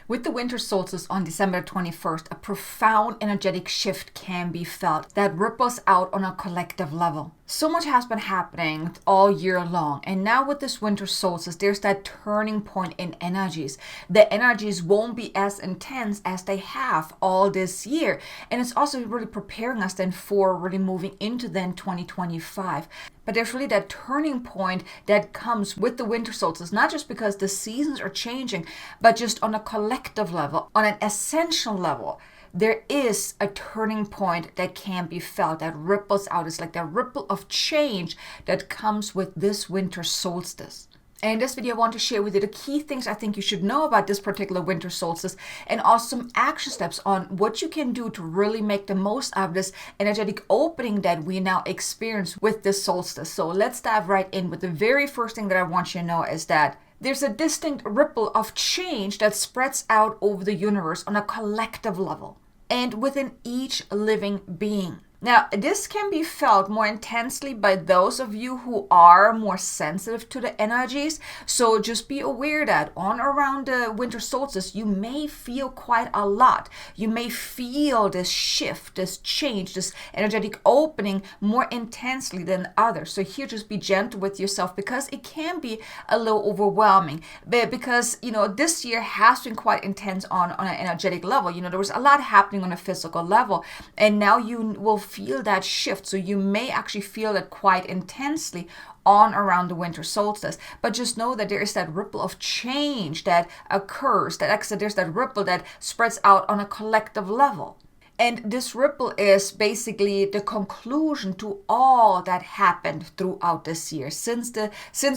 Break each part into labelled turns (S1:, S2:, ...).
S1: With the winter solstice on December 21st, a profound energetic shift can be felt that ripples out on a collective level. So much has been happening all year long, and now with this winter solstice, there's that turning point in energies. The energies won't be as intense as they have all this year, and it's also really preparing us then for really moving into then 2025. But there's really that turning point that comes with the winter solstice, not just because the seasons are changing, but just on a collective level, on an essential level. There is a turning point that can be felt, that ripples out. It's like that ripple of change that comes with this winter solstice. And in this video, I want to share with you the key things I think you should know about this particular winter solstice, and also some action steps on what you can do to really make the most of this energetic opening that we now experience with this solstice. So let's dive right in with the very first thing that I want you to know is that there's a distinct ripple of change that spreads out over the universe on a collective level and within each living being. Now, this can be felt more intensely by those of you who are more sensitive to the energies. So just be aware that on around the winter solstice, you may feel quite a lot. You may feel this shift, this change, this energetic opening more intensely than others. So here, just be gentle with yourself because it can be a little overwhelming. Because, this year has been quite intense on an energetic level. There was a lot happening on a physical level, and now you will feel that shift. So you may actually feel it quite intensely on around the winter solstice, but just know that there is that ripple of change that occurs, there's that ripple that spreads out on a collective level. And this ripple is basically the conclusion to all that happened throughout this year, since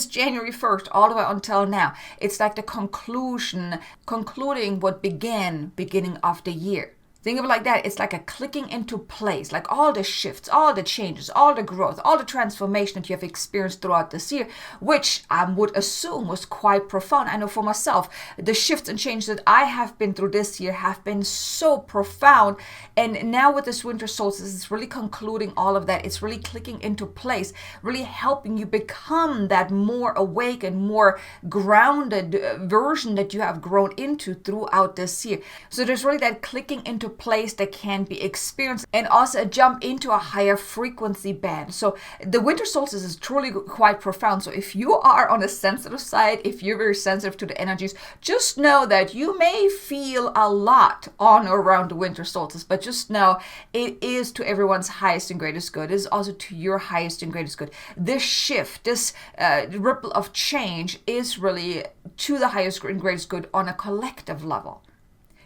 S1: January 1st all the way until now. It's like the concluding what beginning of the year. Think of it like that. It's like a clicking into place, like all the shifts, all the changes, all the growth, all the transformation that you have experienced throughout this year, which I would assume was quite profound. I know for myself, the shifts and changes that I have been through this year have been so profound. And now with this winter solstice, it's really concluding all of that. It's really clicking into place, really helping you become that more awake and more grounded version that you have grown into throughout this year. So there's really that clicking into place that can be experienced, and also a jump into a higher frequency band. So the winter solstice is truly quite profound. So if you are on the sensitive side, if you're very sensitive to the energies, just know that you may feel a lot on or around the winter solstice, but just know it is to everyone's highest and greatest good. It is also to your highest and greatest good. This shift, this ripple of change is really to the highest and greatest good on a collective level.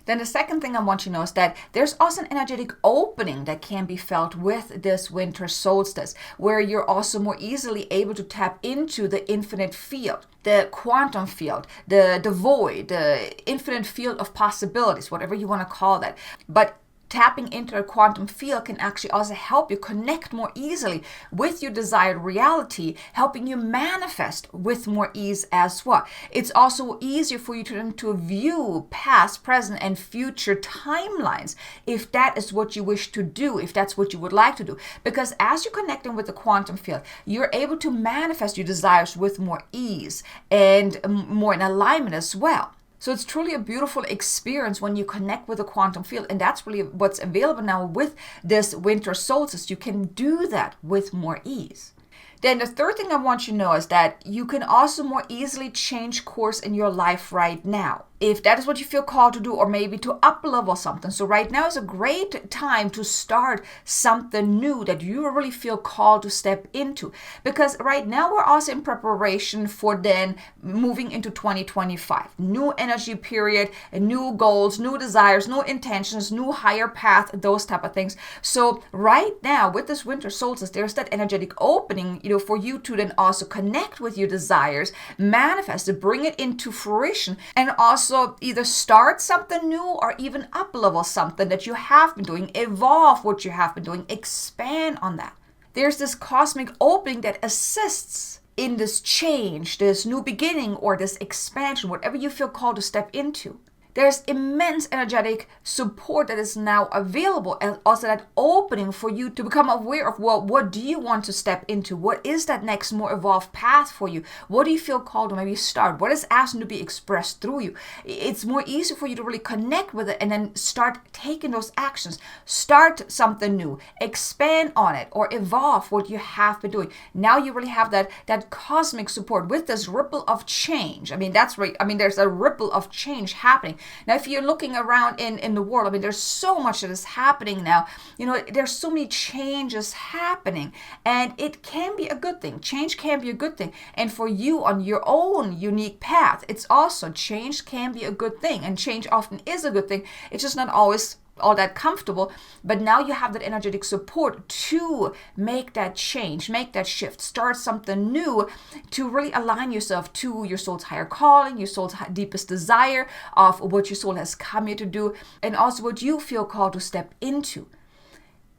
S1: Then the second thing I want you to know is that there's also an energetic opening that can be felt with this winter solstice, where you're also more easily able to tap into the infinite field, the quantum field, the void, the infinite field of possibilities, whatever you want to call that. But tapping into the quantum field can actually also help you connect more easily with your desired reality, helping you manifest with more ease as well. It's also easier for you to view past, present, and future timelines if that is what you wish to do, if that's what you would like to do. Because as you're connecting with the quantum field, you're able to manifest your desires with more ease and more in alignment as well. So it's truly a beautiful experience when you connect with the quantum field, and that's really what's available now with this winter solstice. You can do that with more ease. Then the third thing I want you to know is that you can also more easily change course in your life right now, if that is what you feel called to do, or maybe to up-level something. So right now is a great time to start something new that you really feel called to step into. Because right now we're also in preparation for then moving into 2025. New energy period, new goals, new desires, new intentions, new higher path, those type of things. So right now with this winter solstice, there's that energetic opening, for you to then also connect with your desires, manifest it, bring it into fruition, and also either start something new or even up-level something that you have been doing, evolve what you have been doing, expand on that. There's this cosmic opening that assists in this change, this new beginning, or this expansion, whatever you feel called to step into. There's immense energetic support that is now available, and also that opening for you to become aware of, well, what do you want to step into? What is that next more evolved path for you? What do you feel called to maybe start? What is asking to be expressed through you? It's more easy for you to really connect with it and then start taking those actions. Start something new, expand on it, or evolve what you have been doing. Now you really have that cosmic support with this ripple of change. I mean, that's right. I mean, there's a ripple of change happening. Now, if you're looking around in the world, I mean, there's so much that is happening now. You know, there's so many changes happening, and it can be a good thing. Change can be a good thing. And for you on your own unique path, it's also change can be a good thing, and change often is a good thing. It's just not always all that comfortable, but now you have that energetic support to make that change, make that shift, start something new, to really align yourself to your soul's higher calling, your soul's deepest desire of what your soul has come here to do, and also what you feel called to step into.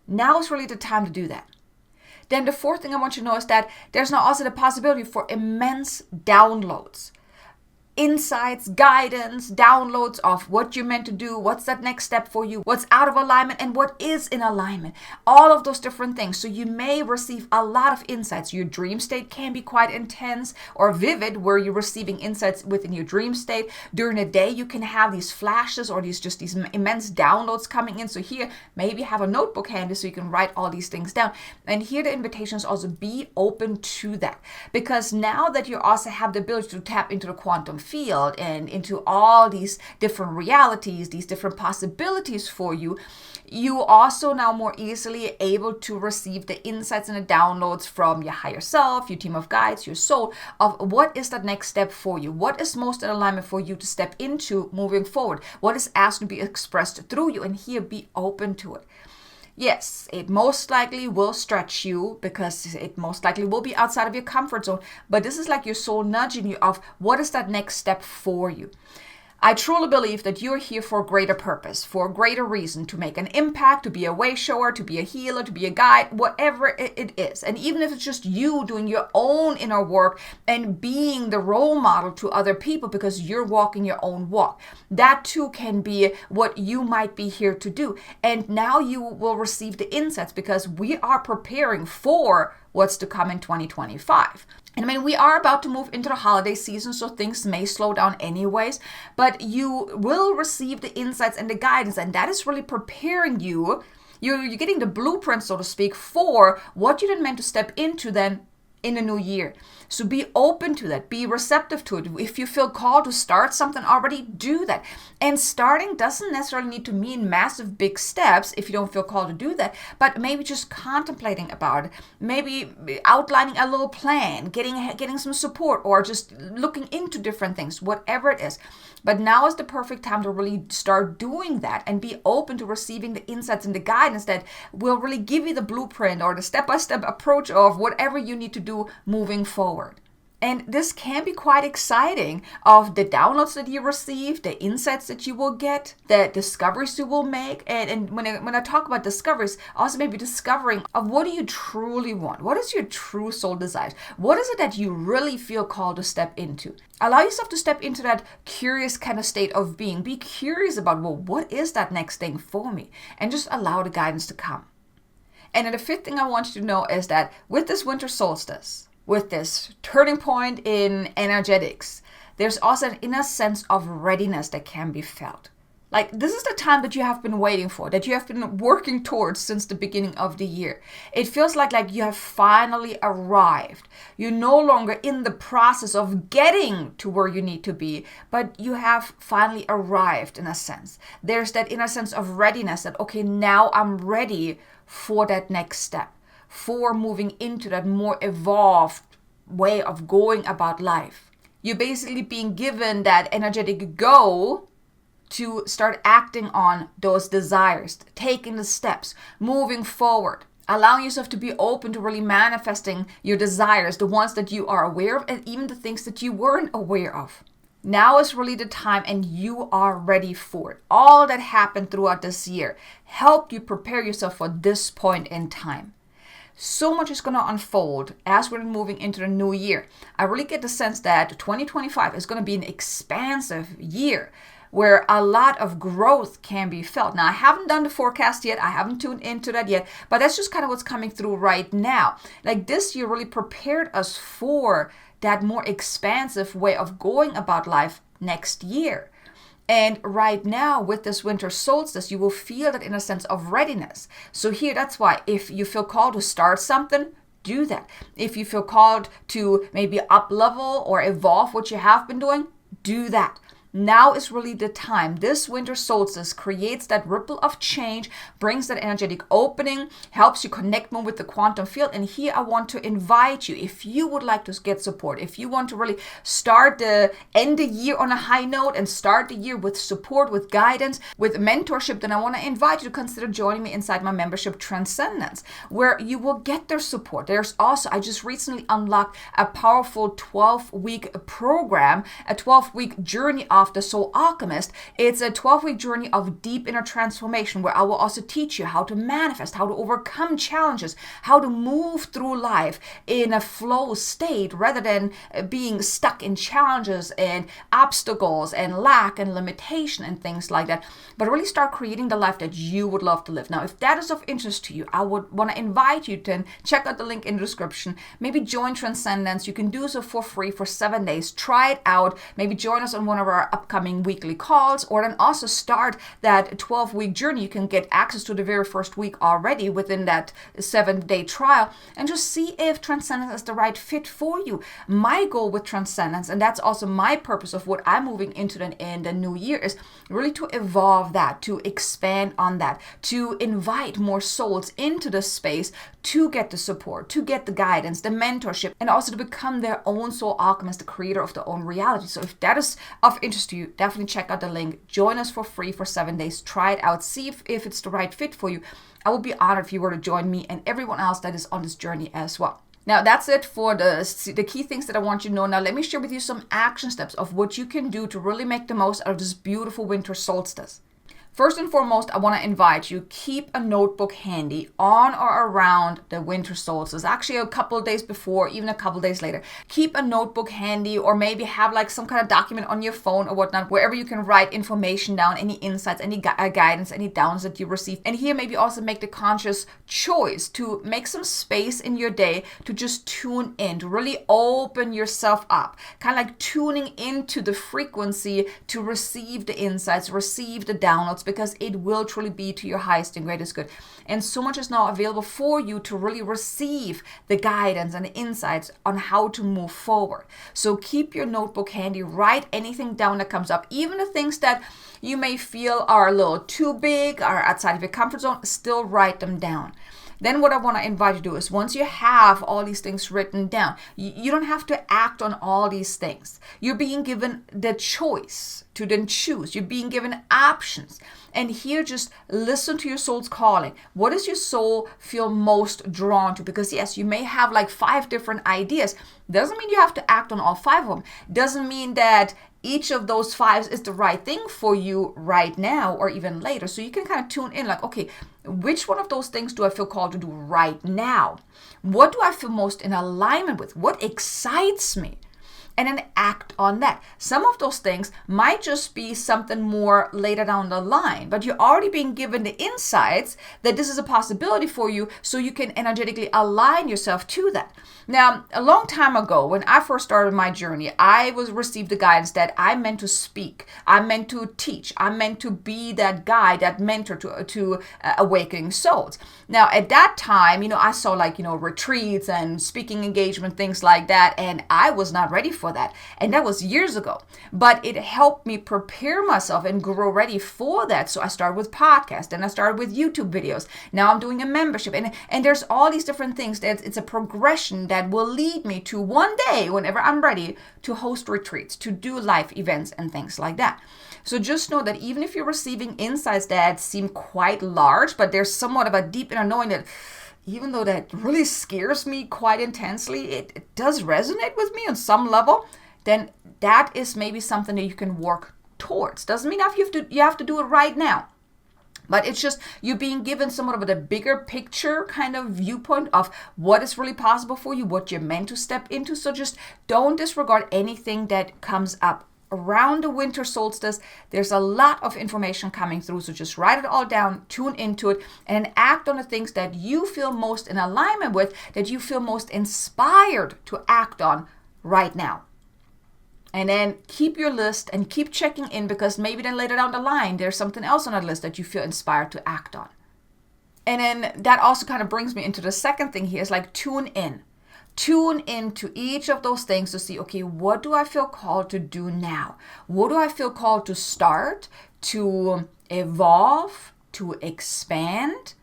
S1: Now is really the time to do that. Then the fourth thing I want you to know is that there's now also the possibility for immense downloads. Insights, guidance, downloads of what you're meant to do, what's that next step for you, what's out of alignment, and what is in alignment. All of those different things. So you may receive a lot of insights. Your dream state can be quite intense or vivid, where you're receiving insights within your dream state. During the day, you can have these flashes or these immense downloads coming in. So here, maybe have a notebook handy so you can write all these things down. And here the invitation is also be open to that. Because now that you also have the ability to tap into the quantum field and into all these different realities, these different possibilities for you, you also now more easily able to receive the insights and the downloads from your higher self, your team of guides, your soul, of what is the next step for you, what is most in alignment for you to step into moving forward, what is asked to be expressed through you, and here be open to it. Yes, it most likely will stretch you because it most likely will be outside of your comfort zone. But this is like your soul nudging you of what is that next step for you. I truly believe that you're here for a greater purpose, for a greater reason, to make an impact, to be a way shower, to be a healer, to be a guide, whatever it is. And even if it's just you doing your own inner work and being the role model to other people because you're walking your own walk, that too can be what you might be here to do. And now you will receive the insights because we are preparing for what's to come in 2025. And I mean, we are about to move into the holiday season, so things may slow down anyways, but you will receive the insights and the guidance, and that is really preparing you. You're getting the blueprint, so to speak, for what you then meant to step into then in the new year. So be open to that. Be receptive to it. If you feel called to start something already, do that. And starting doesn't necessarily need to mean massive big steps if you don't feel called to do that, but maybe just contemplating about it, maybe outlining a little plan, getting some support, or just looking into different things, whatever it is. But now is the perfect time to really start doing that and be open to receiving the insights and the guidance that will really give you the blueprint or the step-by-step approach of whatever you need to do moving forward. And this can be quite exciting, of the downloads that you receive, the insights that you will get, the discoveries you will make. And when I talk about discoveries, also maybe discovering of what do you truly want? What is your true soul desires? What is it that you really feel called to step into? Allow yourself to step into that curious kind of state of being. Be curious about, well, what is that next thing for me? And just allow the guidance to come. And then the fifth thing I want you to know is that with this winter solstice, with this turning point in energetics, there's also an inner sense of readiness that can be felt. Like, this is the time that you have been waiting for, that you have been working towards since the beginning of the year. It feels like you have finally arrived. You're no longer in the process of getting to where you need to be, but you have finally arrived in a sense. There's that inner sense of readiness that, okay, now I'm ready for that next step, for moving into that more evolved way of going about life. You're basically being given that energetic go to start acting on those desires, taking the steps, moving forward, allowing yourself to be open to really manifesting your desires, the ones that you are aware of and even the things that you weren't aware of. Now is really the time, and you are ready for it. All that happened throughout this year helped you prepare yourself for this point in time. So much is going to unfold as we're moving into the new year. I really get the sense that 2025 is going to be an expansive year where a lot of growth can be felt. Now, I haven't done the forecast yet. I haven't tuned into that yet, but that's just kind of what's coming through right now. Like this year really prepared us for that more expansive way of going about life next year. And right now with this winter solstice, you will feel that in a sense of readiness. So here, that's why if you feel called to start something, do that. If you feel called to maybe up level or evolve what you have been doing, do that. Now is really the time. This winter solstice creates that ripple of change, brings that energetic opening, helps you connect more with the quantum field. And here I want to invite you, if you would like to get support, if you want to really end the year on a high note and start the year with support, with guidance, with mentorship, then I want to invite you to consider joining me inside my membership Transcendence, where you will get their support. There's also, I just recently unlocked a powerful 12-week program, a 12-week journey of the Soul Alchemist. It's a 12-week journey of deep inner transformation where I will also teach you how to manifest, how to overcome challenges, how to move through life in a flow state rather than being stuck in challenges and obstacles and lack and limitation and things like that, but really start creating the life that you would love to live. Now, if that is of interest to you, I would want to invite you to check out the link in the description. Maybe join Transcendence. You can do so for free for 7 days. Try it out. Maybe join us on one of our upcoming weekly calls, or then also start that 12-week journey. You can get access to the very first week already within that 7-day trial and just see if Transcendence is the right fit for you. My goal with Transcendence, and that's also my purpose of what I'm moving into in the new year, is really to evolve that, to expand on that, to invite more souls into the space to get the support, to get the guidance, the mentorship, and also to become their own soul alchemist, the creator of their own reality. So if that is of interest to you, definitely check out the link. Join us for free for 7 days. Try it out. See if it's the right fit for you. I would be honored if you were to join me and everyone else that is on this journey as well. Now, that's it for the key things that I want you to know. Now, let me share with you some action steps of what you can do to really make the most out of this beautiful winter solstice. First and foremost, I want to invite you, keep a notebook handy on or around the winter solstice. Actually, a couple of days before, even a couple of days later. Keep a notebook handy, or maybe have like some kind of document on your phone or whatnot, wherever you can write information down, any insights, any guidance, any downs that you receive. And here maybe also make the conscious choice to make some space in your day to just tune in, to really open yourself up, kind of like tuning into the frequency to receive the insights, receive the downloads, because it will truly be to your highest and greatest good. And so much is now available for you to really receive the guidance and the insights on how to move forward. So keep your notebook handy, write anything down that comes up, even the things that you may feel are a little too big or outside of your comfort zone, still write them down. Then what I want to invite you to do is, once you have all these things written down, you don't have to act on all these things. You're being given the choice to then choose. You're being given options. And here, just listen to your soul's calling. What does your soul feel most drawn to? Because yes, you may have like 5 different ideas. Doesn't mean you have to act on all 5 of them. Doesn't mean that each of those 5 is the right thing for you right now or even later. So you can kind of tune in like, okay, which one of those things do I feel called to do right now? What do I feel most in alignment with? What excites me? And then act on that. Some of those things might just be something more later down the line, but you're already being given the insights that this is a possibility for you, so you can energetically align yourself to that. Now, a long time ago, when I first started my journey, I received the guidance that I'm meant to speak, I'm meant to teach, I'm meant to be that guide, that mentor to awakening souls. Now, at that time, I saw like, retreats and speaking engagement, things like that, and I was not ready for that. And that was years ago. But it helped me prepare myself and grow ready for that. So I started with podcasts, and I started with YouTube videos. Now I'm doing a membership. And there's all these different things that it's a progression that will lead me to one day, whenever I'm ready, to host retreats, to do live events and things like that. So just know that even if you're receiving insights that seem quite large, but there's somewhat of a deep inner knowing that even though that really scares me quite intensely, it does resonate with me on some level, then that is maybe something that you can work towards. Doesn't mean you have to do it right now. But it's just you being given somewhat of a bigger picture kind of viewpoint of what is really possible for you, what you're meant to step into. So just don't disregard anything that comes up around the winter solstice. There's a lot of information coming through, so just write it all down, tune into it, and act on the things that you feel most in alignment with, that you feel most inspired to act on right now. And then keep your list and keep checking in, because maybe then later down the line, there's something else on that list that you feel inspired to act on. And then that also kind of brings me into the second thing here, is like tune in. Tune into each of those things to see, okay, what do I feel called to do now? What do I feel called to start, to evolve, to expand?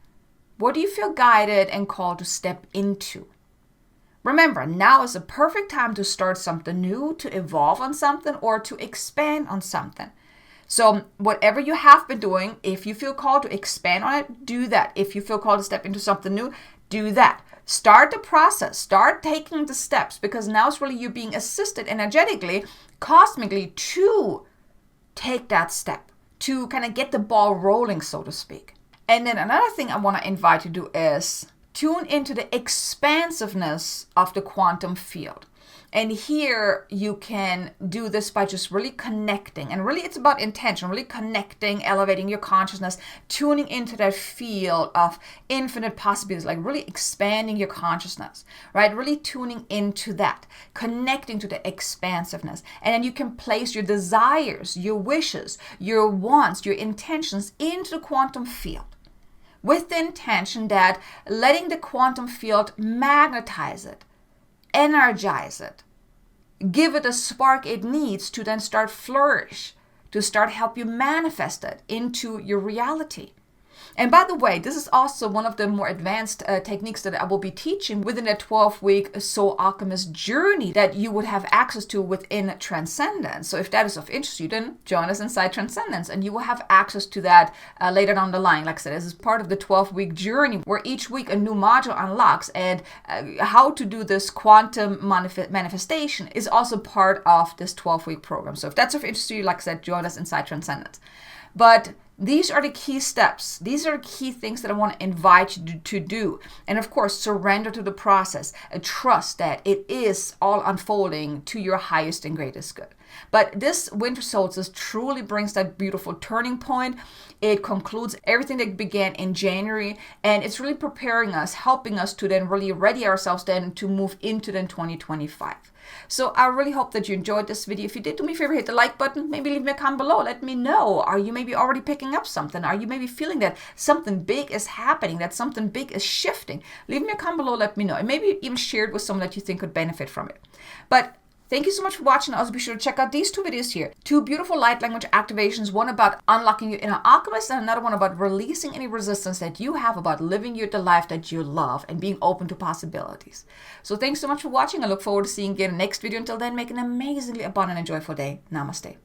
S1: What do you feel guided and called to step into? Remember, now is the perfect time to start something new, to evolve on something, or to expand on something. So whatever you have been doing, if you feel called to expand on it, do that. If you feel called to step into something new, do that. Start the process. Start taking the steps, because now it's really you being assisted energetically, cosmically, to take that step, to kind of get the ball rolling, so to speak. And then another thing I want to invite you to do is tune into the expansiveness of the quantum field. And here you can do this by just really connecting. And really it's about intention, really connecting, elevating your consciousness, tuning into that field of infinite possibilities, like really expanding your consciousness, right? Really tuning into that, connecting to the expansiveness. And then you can place your desires, your wishes, your wants, your intentions into the quantum field, with the intention that letting the quantum field magnetize it, energize it, give it a spark it needs to then start flourish, to start help you manifest it into your reality. And by the way, this is also one of the more advanced techniques that I will be teaching within a 12-week Soul Alchemist journey that you would have access to within Transcendence. So if that is of interest to you, then join us inside Transcendence, and you will have access to that later down the line. Like I said, this is part of the 12-week journey where each week a new module unlocks, and how to do this quantum manifestation is also part of this 12-week program. So if that's of interest to you, like I said, join us inside Transcendence. But these are the key steps. These are the key things that I want to invite you to do. And of course, surrender to the process and trust that it is all unfolding to your highest and greatest good. But this winter solstice truly brings that beautiful turning point. It concludes everything that began in January, and it's really preparing us, helping us to then really ready ourselves then to move into then 2025. So I really hope that you enjoyed this video. If you did, do me a favor, hit the like button. Maybe leave me a comment below. Let me know. Are you maybe already picking up something? Are you maybe feeling that something big is happening, that something big is shifting? Leave me a comment below. Let me know. And maybe even share it with someone that you think could benefit from it. But thank you so much for watching. Also, be sure to check out these two videos here. Two beautiful light language activations. One about unlocking your inner alchemist, and another one about releasing any resistance that you have about living the life that you love and being open to possibilities. So thanks so much for watching. I look forward to seeing you in the next video. Until then, make an amazingly abundant and joyful day. Namaste.